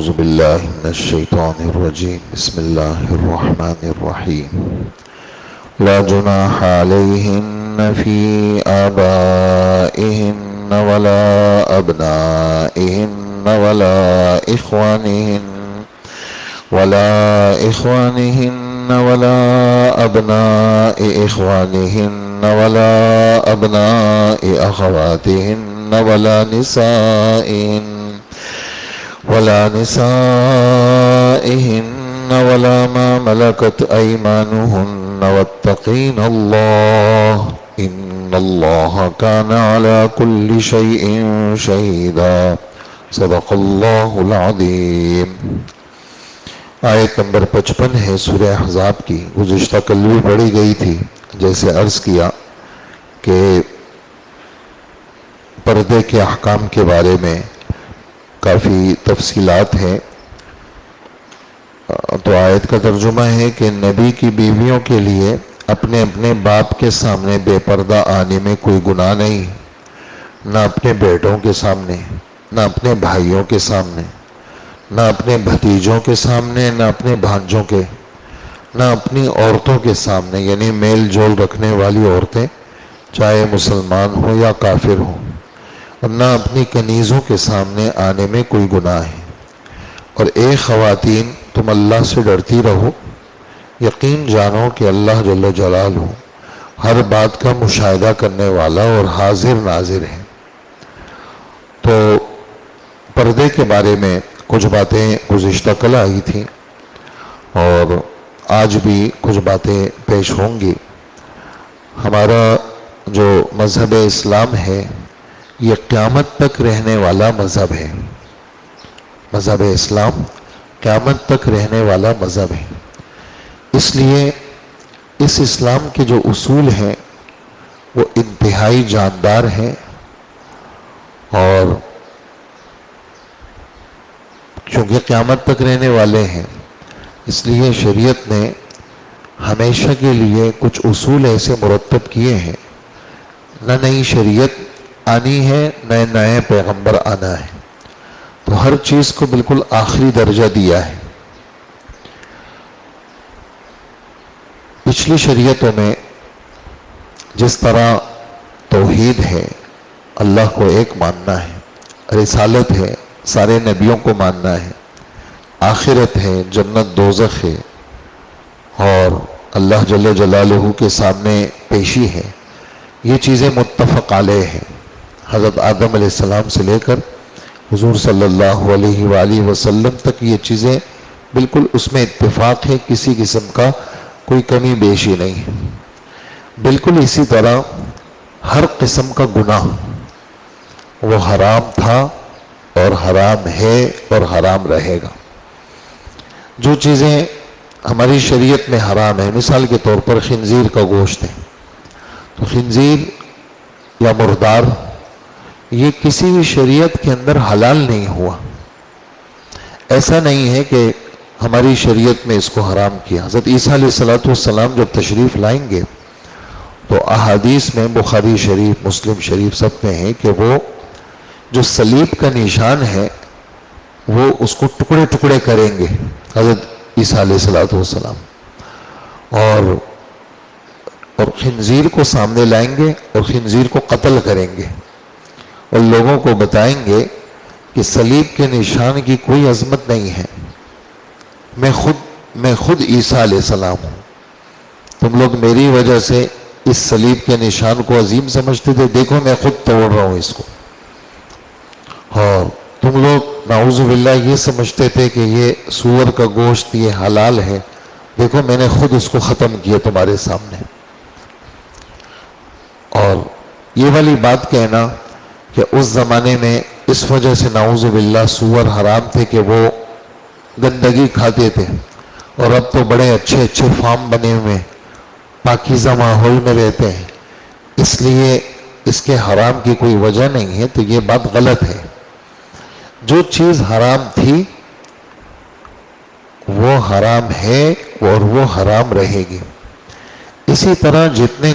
أعوذ بالله من الشيطان الرجيم بسم الله الرحمن الرحيم لا جناح عليهن في آبائهن ولا أبنائهن ولا إخوانهن ولا أبناء إخوانهن ولا أبناء أخواتهن ولا نسائهن ولا ما ملكت أيمانهن واتقين الله إن الله كان على كل شيء شهيدا صدق اللہ العظیم۔ آیت نمبر 55 ہے سورہ احزاب کی، گزشتہ کل بھی پڑھی گئی تھی۔ جیسے عرض کیا کہ پردے کے احکام کے بارے میں کافی تفصیلات ہیں، تو آیت کا ترجمہ ہے کہ نبی کی بیویوں کے لیے اپنے باپ کے سامنے بے پردہ آنے میں کوئی گناہ نہیں، نہ اپنے بیٹوں کے سامنے، نہ اپنے بھائیوں کے سامنے، نہ اپنے بھتیجوں کے سامنے، نہ اپنے بھانجوں کے، نہ اپنی عورتوں کے سامنے، یعنی میل جول رکھنے والی عورتیں چاہے مسلمان ہوں یا کافر ہوں، اور نہ اپنی کنیزوں کے سامنے آنے میں کوئی گناہ ہے۔ اور اے خواتین، تم اللہ سے ڈرتی رہو، یقین جانو کہ اللہ جل جلالہ ہر بات کا مشاہدہ کرنے والا اور حاضر ناظر ہے۔ تو پردے کے بارے میں کچھ باتیں گزشتہ کل آئی تھیں اور آج بھی کچھ باتیں پیش ہوں گی۔ ہمارا جو مذہب اسلام ہے یہ قیامت تک رہنے والا مذہب ہے۔ مذہب اسلام قیامت تک رہنے والا مذہب ہے، اس لیے اس اسلام کے جو اصول ہیں وہ انتہائی جاندار ہیں، اور چونکہ قیامت تک رہنے والے ہیں اس لیے شریعت نے ہمیشہ کے لیے کچھ اصول ایسے مرتب کیے ہیں۔ نہ نئی شریعت آنی ہے، نئے پیغمبر آنا ہے، تو ہر چیز کو بالکل آخری درجہ دیا ہے۔ پچھلی شریعتوں میں جس طرح توحید ہے، اللہ کو ایک ماننا ہے، رسالت ہے، سارے نبیوں کو ماننا ہے، آخرت ہے، جنت دوزخ ہے، اور اللہ جل جلالہ کے سامنے پیشی ہے، یہ چیزیں متفق علیہ ہیں۔ حضرت آدم علیہ السلام سے لے کر حضور صلی اللہ علیہ وآلہ وسلم تک یہ چیزیں بالکل اس میں اتفاق ہے، کسی قسم کا کوئی کمی بیشی نہیں ہے۔ بالکل اسی طرح ہر قسم کا گناہ وہ حرام تھا اور حرام ہے اور حرام رہے گا۔ جو چیزیں ہماری شریعت میں حرام ہیں، مثال کے طور پر خنزیر کا گوشت ہے، تو خنزیر یا مردار یہ کسی بھی شریعت کے اندر حلال نہیں ہوا۔ ایسا نہیں ہے کہ ہماری شریعت میں اس کو حرام کیا۔ حضرت عیسیٰ علیہ السلام جب تشریف لائیں گے تو احادیث میں بخاری شریف، مسلم شریف سب میں ہے کہ وہ جو صلیب کا نشان ہے وہ اس کو ٹکڑے ٹکڑے کریں گے حضرت عیسیٰ علیہ السلام، اور خنزیر کو سامنے لائیں گے اور خنزیر کو قتل کریں گے، اور لوگوں کو بتائیں گے کہ صلیب کے نشان کی کوئی عظمت نہیں ہے، میں خود عیسیٰ علیہ السلام ہوں، تم لوگ میری وجہ سے اس صلیب کے نشان کو عظیم سمجھتے تھے، دیکھو میں خود توڑ رہا ہوں اس کو۔ اور تم لوگ نعوذ باللہ یہ سمجھتے تھے کہ یہ سور کا گوشت یہ حلال ہے، دیکھو میں نے خود اس کو ختم کیا تمہارے سامنے۔ اور یہ والی بات کہنا کہ اس زمانے میں اس وجہ سے نعوذ باللہ سور حرام تھے کہ وہ گندگی کھاتے تھے، اور اب تو بڑے اچھے فارم بنے ہوئے پاکیزہ ماحول میں رہتے ہیں، اس لیے اس کے حرام کی کوئی وجہ نہیں ہے، تو یہ بات غلط ہے۔ جو چیز حرام تھی وہ حرام ہے اور وہ حرام رہے گی۔ اسی طرح جتنے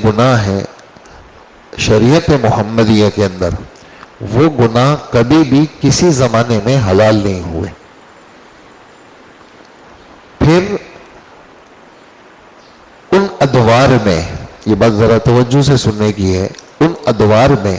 گناہ ہیں شریعت محمدیہ کے اندر وہ گناہ کبھی بھی کسی زمانے میں حلال نہیں ہوئے۔ پھر ان ادوار میں، یہ بات ذرا توجہ سے سننے کی ہے، ان ادوار میں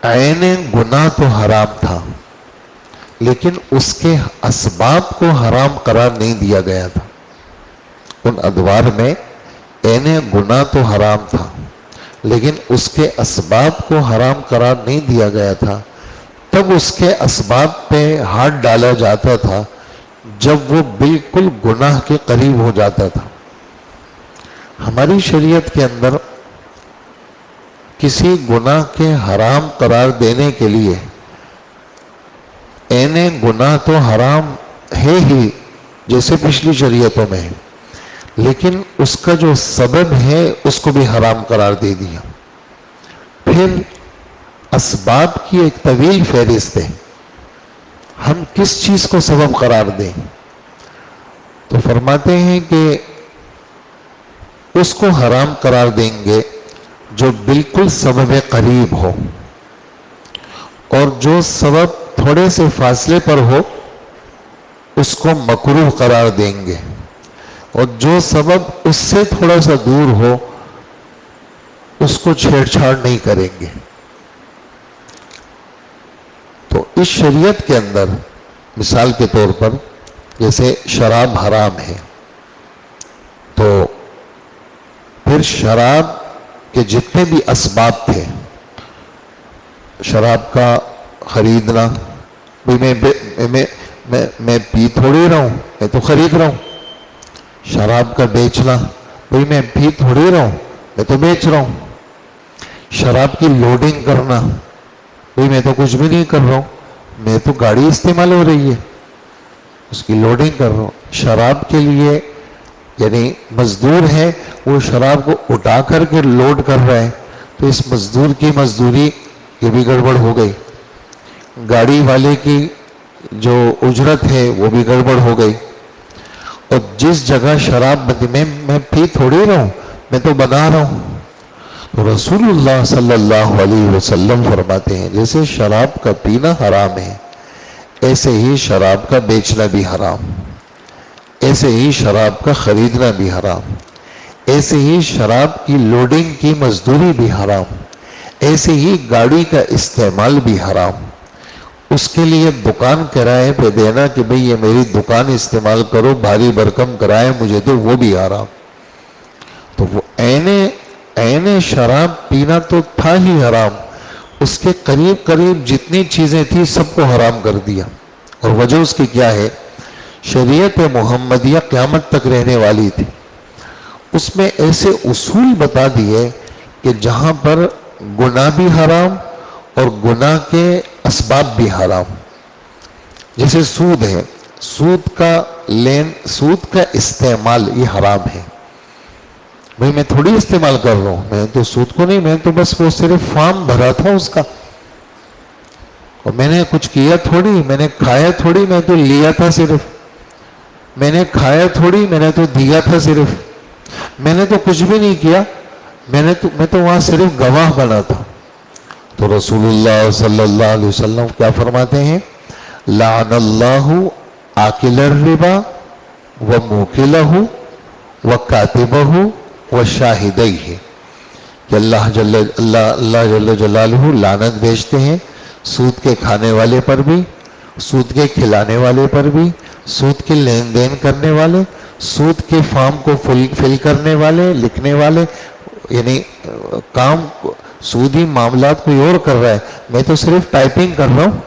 عین گناہ تو حرام تھا لیکن اس کے اسباب کو حرام قرار نہیں دیا گیا تھا۔ ان ادوار میں عین گناہ تو حرام تھا لیکن اس کے اسباب کو حرام قرار نہیں دیا گیا تھا۔ تب اس کے اسباب پہ ہاتھ ڈالا جاتا تھا جب وہ بالکل گناہ کے قریب ہو جاتا تھا۔ ہماری شریعت کے اندر کسی گناہ کے حرام قرار دینے کے لیے عین گناہ تو حرام ہے ہی جیسے پچھلی شریعتوں میں ہے، لیکن اس کا جو سبب ہے اس کو بھی حرام قرار دے دیا۔ پھر اسباب کی ایک طویل فہرست ہے، ہم کس چیز کو سبب قرار دیں؟ تو فرماتے ہیں کہ اس کو حرام قرار دیں گے جو بالکل سبب قریب ہو، اور جو سبب تھوڑے سے فاصلے پر ہو اس کو مکروہ قرار دیں گے، اور جو سبب اس سے تھوڑا سا دور ہو اس کو چھیڑ چھاڑ نہیں کریں گے۔ تو اس شریعت کے اندر مثال کے طور پر جیسے شراب حرام ہے، تو پھر شراب کے جتنے بھی اسباب تھے، شراب کا خریدنا، میں پی تھوڑی رہا ہوں، میں تو خرید رہا ہوں۔ شراب کا بیچنا، میں پی تھوڑی رہا ہوں، میں تو بیچ رہا ہوں۔ شراب کی لوڈنگ کرنا، میں تو کچھ بھی نہیں کر رہا ہوں، میں تو گاڑی استعمال ہو رہی ہے، اس کی لوڈنگ کر رہا ہوں۔ شراب کے لیے یعنی مزدور ہے، وہ شراب کو اٹھا کر کے لوڈ کر رہا ہے، تو اس مزدور کی مزدوری یہ بھی گڑبڑ ہو گئی۔ گاڑی والے کی جو اجرت ہے وہ بھی گڑبڑ ہو گئی۔ اور جس جگہ شراب بندی میں پی تھوڑی رہا ہوں، میں تو بنا رہا ہوں۔ تو رسول اللہ صلی اللہ علیہ وسلم فرماتے ہیں جیسے شراب کا پینا حرام ہے، ایسے ہی شراب کا بیچنا بھی حرام، ایسے ہی شراب کا خریدنا بھی حرام، ایسے ہی شراب کی لوڈنگ کی مزدوری بھی حرام، ایسے ہی گاڑی کا استعمال بھی حرام۔ اس کے لیے دکان کرائے پہ دینا کہ بھئی یہ میری دکان استعمال کرو، بھاری برکم کرائے مجھے، تو وہ بھی حرام۔ تو وہ عین شراب پینا تو تھا ہی حرام، اس کے قریب قریب جتنی چیزیں تھیں سب کو حرام کر دیا۔ اور وجہ اس کی کیا ہے؟ شریعت محمدیہ قیامت تک رہنے والی تھی، اس میں ایسے اصول بتا دیے کہ جہاں پر گناہ بھی حرام اور گناہ کے اسباب بھی حرام۔ جیسے سود ہے، سود کا استعمال یہ حرام ہے۔ بھئی میں تھوڑی استعمال کر رہا ہوں، میں تو سود کو نہیں، میں تو بس وہ صرف فارم بھرا تھا اس کا، اور میں نے کچھ کیا تھوڑی، میں نے کھایا تھوڑی، میں تو لیا تھا صرف، میں نے کھایا تھوڑی، میں نے تو دیا تھا صرف، میں نے تو کچھ بھی نہیں کیا، میں تو وہاں صرف گواہ بنا تھا۔ تو رسول اللہ صلی اللہ علیہ وسلم کیا فرماتے ہیں؟ لعن اللہ آکل الربا وموکلہ وکاتبہ وشاہدیہ، کہ اللہ جل جلالہ لعنت بھیجتے ہیں سود کے کھانے والے پر بھی، سود کے کھلانے والے پر بھی، سود کے لین دین کرنے والے، سود کے فارم کو فل کرنے والے، لکھنے والے، یعنی کام سودی معاملات کوئی اور کر رہا ہے، میں تو صرف ٹائپنگ کر رہا ہوں،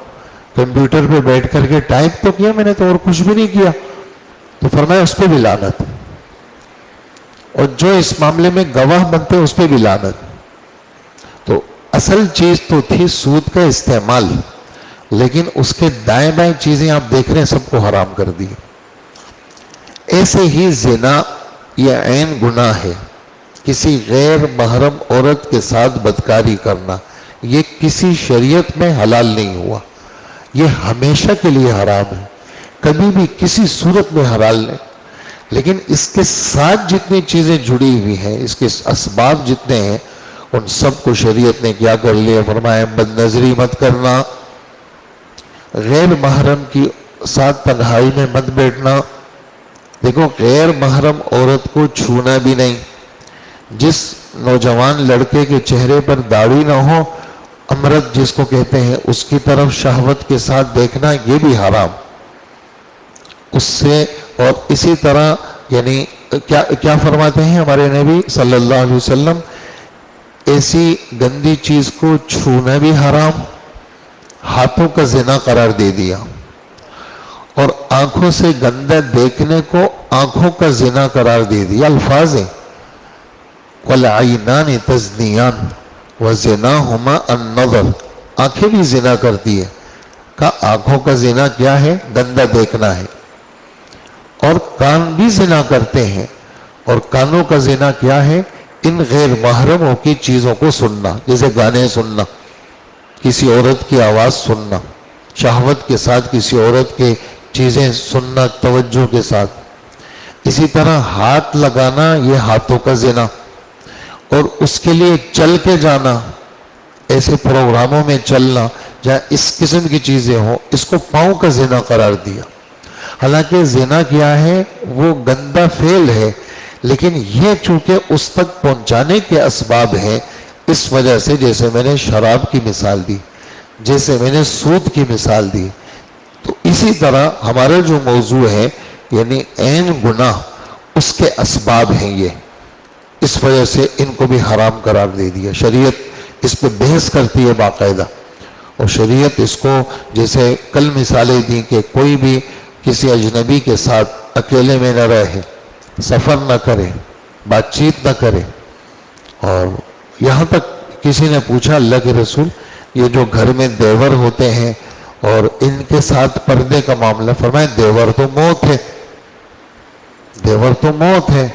کمپیوٹر پہ بیٹھ کر کے ٹائپ تو کیا میں نے، تو اور کچھ بھی نہیں کیا۔ تو فرمایا اس پہ بھی لعنت، اور جو اس معاملے میں گواہ بنتے اس پہ بھی لعنت۔ تو اصل چیز تو تھی سود کا استعمال، لیکن اس کے دائیں بائیں چیزیں آپ دیکھ رہے ہیں سب کو حرام کر دی۔ ایسے ہی زنا یہ عین گناہ ہے، کسی غیر محرم عورت کے ساتھ بدکاری کرنا، یہ کسی شریعت میں حلال نہیں ہوا، یہ ہمیشہ کے لیے حرام ہے، کبھی بھی کسی صورت میں حلال نہیں۔ لیکن اس کے ساتھ جتنی چیزیں جڑی ہوئی ہیں، اس کے اسباب جتنے ہیں، ان سب کو شریعت نے کیا کر لیا؟ فرمایا بد نظری مت کرنا، غیر محرم کی ساتھ تنہائی میں مت بیٹھنا۔ دیکھو غیر محرم عورت کو چھونا بھی نہیں، جس نوجوان لڑکے کے چہرے پر داڑھی نہ ہو، امرت جس کو کہتے ہیں، اس کی طرف شہوت کے ساتھ دیکھنا یہ بھی حرام۔ اس سے اور اسی طرح یعنی کیا فرماتے ہیں ہمارے نبی صلی اللہ علیہ وسلم؟ ایسی گندی چیز کو چھونا بھی حرام، ہاتھوں کا زنا قرار دے دیا، اور آنکھوں سے گندہ دیکھنے کو آنکھوں کا زنا قرار دے دیا۔ الفاظ ہیں وَالْعَيْنَانِ تَزْنِيَانِ وَزِنَاهُمَا النَّظَرُ، آنکھیں بھی زنا کرتی ہے، کہ آنکھوں کا زنا کیا ہے؟ گندہ دیکھنا ہے، اور کان بھی زنا کرتے ہیں، اور کانوں کا زنا کیا ہے؟ ان غیر محرموں کی چیزوں کو سننا، جیسے گانے سننا، کسی عورت کی آواز سننا، شہوت کے ساتھ کسی عورت کی چیزیں سننا توجہ کے ساتھ۔ اسی طرح ہاتھ لگانا، یہ ہاتھوں کا زنا، اور اس کے لیے چل کے جانا، ایسے پروگراموں میں چلنا جہاں اس قسم کی چیزیں ہوں، اس کو پاؤں کا زنا قرار دیا۔ حالانکہ زنا کیا ہے؟ وہ گندا فعل ہے، لیکن یہ چونکہ اس تک پہنچانے کے اسباب ہیں، اس وجہ سے، جیسے میں نے شراب کی مثال دی، جیسے میں نے سود کی مثال دی، تو اسی طرح ہمارا جو موضوع ہے یعنی عین گناہ، اس کے اسباب ہیں یہ، اس وجہ سے ان کو بھی حرام قرار دے دیا۔ شریعت اس پہ بحث کرتی ہے باقاعدہ، اور شریعت اس کو، جیسے کل مثالیں دی کہ کوئی بھی کسی اجنبی کے ساتھ اکیلے میں نہ رہے، سفر نہ کرے، بات چیت نہ کرے، اور یہاں تک کسی نے پوچھا اللہ کے رسول یہ جو گھر میں دیور ہوتے ہیں اور ان کے ساتھ پردے کا معاملہ، فرمایا دیور تو موت ہے، دیور تو موت ہے،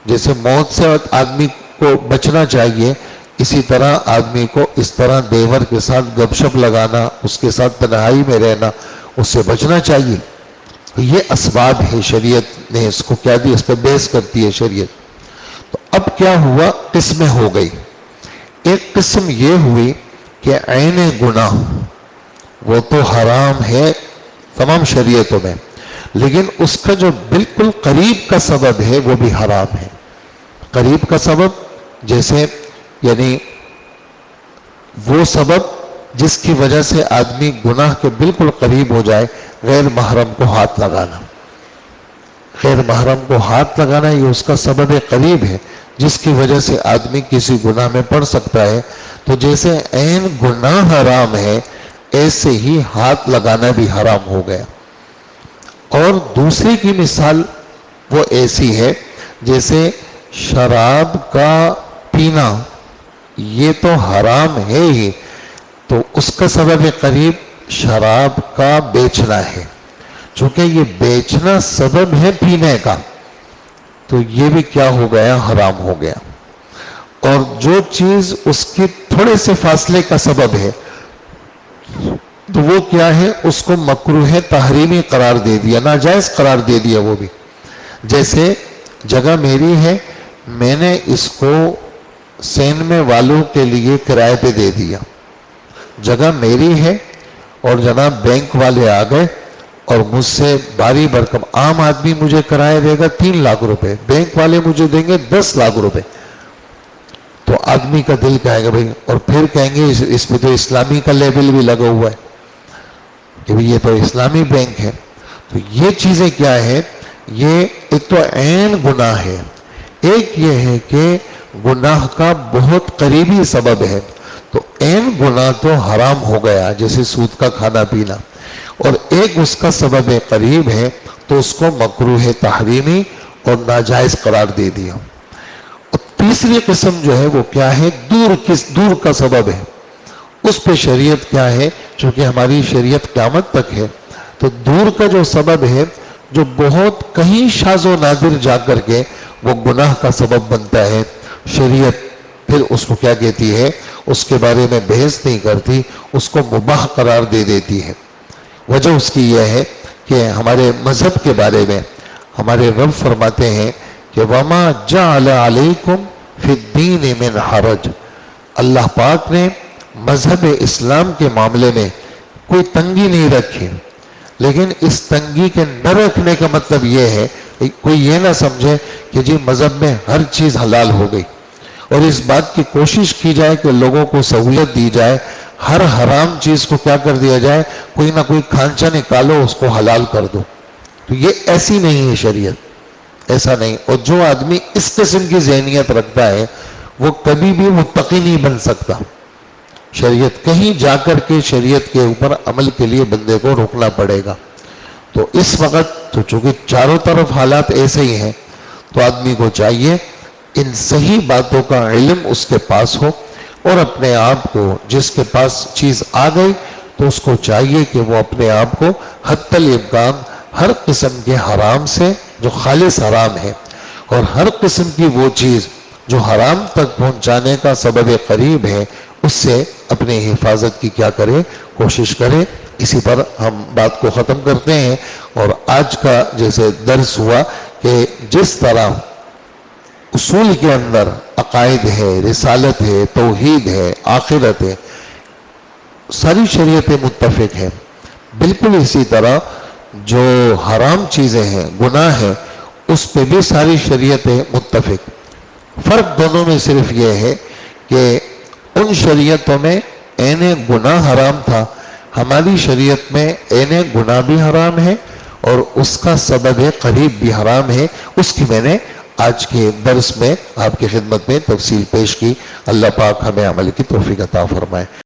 جیسے موت سے آدمی کو بچنا چاہیے، اسی طرح آدمی کو اس طرح دیور کے ساتھ گپ شپ لگانا، اس کے ساتھ تنہائی میں رہنا، اس سے بچنا چاہیے۔ یہ اسباب ہے، شریعت نے اس کو کیا دی، اس پہ بحث کرتی ہے شریعت۔ تو اب کیا ہوا؟ قسمیں ہو گئی۔ ایک قسم یہ ہوئی کہ عین گناہ وہ تو حرام ہے تمام شریعتوں میں، لیکن اس کا جو بالکل قریب کا سبب ہے وہ بھی حرام ہے۔ قریب کا سبب جیسے یعنی وہ سبب جس کی وجہ سے آدمی گناہ کے بالکل قریب ہو جائے، غیر محرم کو ہاتھ لگانا، غیر محرم کو ہاتھ لگانا یہ اس کا سبب قریب ہے جس کی وجہ سے آدمی کسی گناہ میں پڑ سکتا ہے۔ تو جیسے عین گناہ حرام ہے، ایسے ہی ہاتھ لگانا بھی حرام ہو گیا۔ اور دوسری کی مثال وہ ایسی ہے جیسے شراب کا پینا، یہ تو حرام ہے ہی، تو اس کا سبب قریب شراب کا بیچنا ہے، چونکہ یہ بیچنا سبب ہے پینے کا، تو یہ بھی کیا ہو گیا؟ حرام ہو گیا۔ اور جو چیز اس کے تھوڑے سے فاصلے کا سبب ہے تو وہ کیا ہے؟ اس کو مکروہ تحریمی قرار دے دیا، ناجائز قرار دے دیا وہ بھی۔ جیسے جگہ میری ہے، میں نے اس کو سینمے والوں کے لیے کرائے پہ دے دیا، جگہ میری ہے، اور جناب بینک والے آ گئے اور مجھ سے باری برکم، عام آدمی مجھے کرایہ دے گا 3 لاکھ روپے، بینک والے مجھے دیں گے 10 لاکھ روپے، تو آدمی کا دل کہے گا بھائی، اور پھر کہیں گے اس پہ تو اسلامی کا لیبل بھی لگا ہوا ہے کہ یہ تو اسلامی بینک ہے۔ تو یہ چیزیں کیا ہے؟ یہ ایک تو عین گناہ ہے، ایک یہ ہے کہ گناہ کا بہت قریبی سبب ہے، تو عین گناہ تو حرام ہو گیا، جیسے سود کا کھانا پینا، اور ایک اس کا سبب قریب ہے تو اس کو مکروہ تحریمی اور ناجائز قرار دے دیا۔ اور تیسری قسم جو ہے وہ کیا ہے؟ دور کا سبب ہے، اس پہ شریعت کیا ہے؟ چونکہ ہماری شریعت قیامت تک ہے، تو دور کا جو سبب ہے جو بہت کہیں شاذ و نادر جا کر کے وہ گناہ کا سبب بنتا ہے، شریعت پھر اس کو کیا کہتی ہے؟ اس کے بارے میں بحث نہیں کرتی، اس کو مباح قرار دے دیتی ہے۔ وجہ اس کی یہ ہے کہ ہمارے مذہب کے بارے میں ہمارے رب فرماتے ہیں کہ وَمَا جَعَلَ عَلَيْكُمْ فِي الدِّينِ مِنْ حَرَجٍ، اللہ پاک نے مذہب اسلام کے معاملے میں کوئی تنگی نہیں رکھی، لیکن اس تنگی کے نہ رکھنے کا مطلب یہ ہے کوئی یہ نہ سمجھے کہ جی مذہب میں ہر چیز حلال ہو گئی، اور اس بات کی کوشش کی جائے کہ لوگوں کو سہولت دی جائے، ہر حرام چیز کو کیا کر دیا جائے، کوئی نہ کوئی کھانچا نکالو اس کو حلال کر دو. تو یہ ایسی نہیں ہے شریعت، ایسا نہیں. اور جو آدمی اس قسم کی ذہنیت رکھتا ہے وہ کبھی بھی متقی نہیں بن سکتا. شریعت کہیں جا کر کے شریعت کے اوپر عمل کے لیے بندے کو روکنا پڑے گا. تو اس وقت تو چونکہ چاروں طرف حالات ایسے ہی ہیں، تو آدمی کو چاہیے ان صحیح باتوں کا علم اس کے پاس ہو، اور اپنے آپ کو جس کے پاس چیز آ گئی تو اس کو چاہیے کہ وہ اپنے آپ کو حتی الامکان ہر قسم کے حرام سے، جو خالص حرام ہے، اور ہر قسم کی وہ چیز جو حرام تک پہنچانے کا سبب قریب ہے، اس سے اپنے حفاظت کی کیا کرے، کوشش کرے. اسی پر ہم بات کو ختم کرتے ہیں. اور آج کا جیسے درس ہوا کہ جس طرح اصول کے اندر عقائد ہے، رسالت ہے، توحید ہے، آخرت ہے، ساری شریعتیں متفق ہیں، بالکل اسی طرح جو حرام چیزیں ہیں، گناہ ہیں، اس پہ بھی ساری شریعتیں متفق. فرق دونوں میں صرف یہ ہے کہ ان شریعتوں میں عین گناہ حرام تھا، ہماری شریعت میں عین گناہ بھی حرام ہے اور اس کا سبب قریب بھی حرام ہے. اس کی میں نے آج کے درس میں آپ کی خدمت میں تفصیل پیش کی. اللہ پاک ہمیں عمل کی توفیق عطا فرمائے.